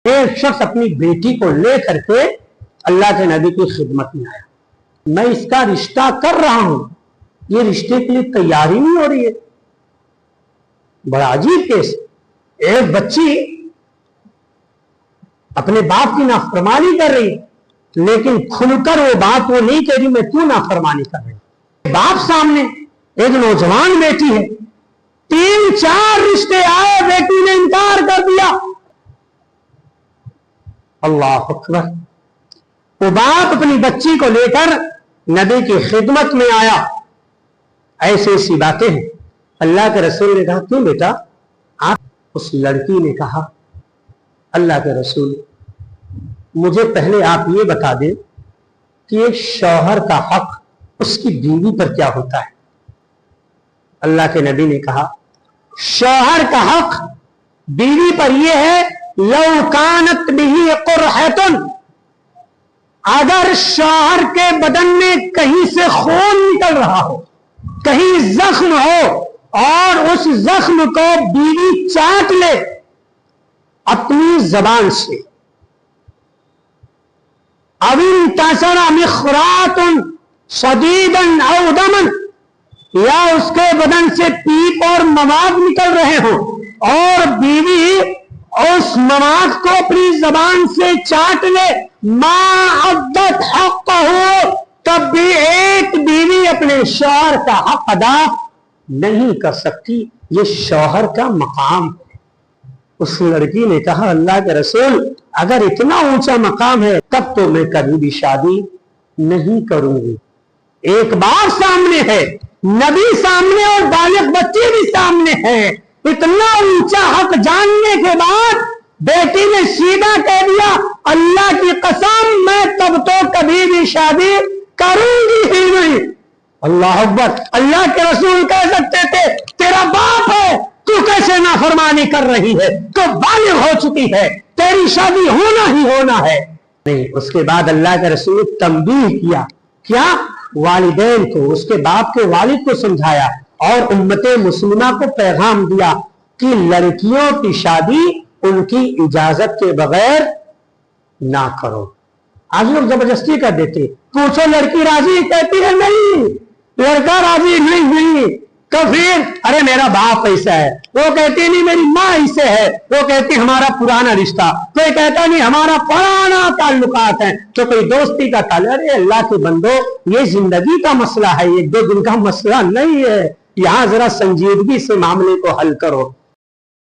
ایک شخص اپنی بیٹی کو لے کر کے اللہ کے نبی کی خدمت میں آیا، میں اس کا رشتہ کر رہا ہوں، یہ رشتے کے لیے تیاری نہیں ہو رہی ہے۔ بڑا عجیب کیس، ایک بچی اپنے باپ کی نافرمانی کر رہی ہے، لیکن کھل کر وہ بات وہ نہیں کہہ رہی میں کیوں نافرمانی کر رہی۔ باپ سامنے ایک نوجوان بیٹی ہے، 3-4 رشتے آئے، بیٹی نے انکار کر دیا۔ اللہ اکبر۔ وہ باپ اپنی بچی کو لے کر نبی کی خدمت میں آیا۔ ایسی ایسی باتیں ہیں۔ اللہ کے رسول نے کہا کیوں بیٹا آپ؟ اس لڑکی نے کہا اللہ کے رسول مجھے پہلے آپ یہ بتا دیں کہ ایک شوہر کا حق اس کی بیوی پر کیا ہوتا ہے۔ اللہ کے نبی نے کہا شوہر کا حق بیوی پر یہ ہے لو کانت بہ قرحۃ، اگر شوہر کے بدن میں کہیں سے خون نکل رہا ہو، کہیں زخم ہو اور اس زخم کو بیوی چاٹ لے اپنی زبان سے، او انتصر مخراط شدیدا او دما، یا اس کے بدن سے پیپ اور مواد نکل رہے ہوں اور بیوی اس مواد کو اپنی زبان سے چاٹ لے، ما عدت حقہ، تب بھی ایک بیوی اپنے شوہر کا حق ادا نہیں کر سکتی۔ یہ شوہر کا مقام ہے۔ اس لڑکی نے کہا اللہ کے رسول اگر اتنا اونچا مقام ہے تب تو میں کبھی بھی شادی نہیں کروں گی۔ ایک بار سامنے ہے، نبی سامنے اور بالغ بچے بھی سامنے ہے، اتنا اونچا حق جاننے کے بعد بیٹی نے سیدھا کہہ دیا اللہ کی قسم میں تب تو کبھی بھی شادی کروں گی ہی نہیں۔ اللہ اکبر۔ اللہ کے رسول کہہ سکتے تھے تیرا باپ ہے، تو کیسے نافرمانی کر رہی ہے، تو بالغ ہو چکی ہے، تیری شادی ہونا ہی ہونا ہے۔ نہیں، اس کے بعد اللہ کے رسول تنبیہ کیا، کیا والدین کو، اس کے باپ کے والد کو سمجھایا اور امت مسلمہ کو پیغام دیا کہ لڑکیوں کی شادی ان کی اجازت کے بغیر نہ کرو۔ آج لوگ زبردستی کر دیتے، پوچھو لڑکی راضی، کہتی ہے نہیں، لڑکا راضی نہیں، تو پھر ارے میرا باپ ایسا ہے، وہ کہتی نہیں میری ماں ایسے ہے، وہ کہتی ہمارا پرانا رشتہ، کوئی کہتا نہیں ہمارا پرانا تعلقات ہیں، تو کوئی دوستی کا تعلق۔ ارے اللہ کے بندو یہ زندگی کا مسئلہ ہے، 1-2 دن کا مسئلہ نہیں ہے، یہاں ذرا سنجیدگی سے معاملے کو حل کرو۔